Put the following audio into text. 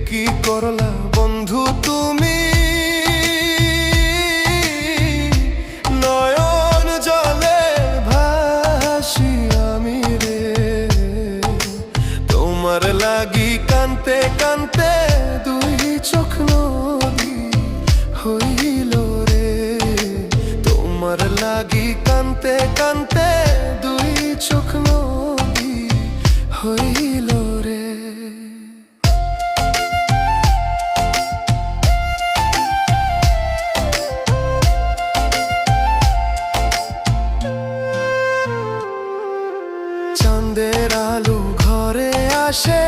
কি করলা বন্ধু তুমি, নয়ন জলে ভাসি আমি রে। তোমার লাগি কানতে কানতে দুই চোখ নদী হইল রে। তোমার লাগি কানতে কানতে দুই চোখ নদী হইল রে। চাঁদের আলো ঘরে আসে,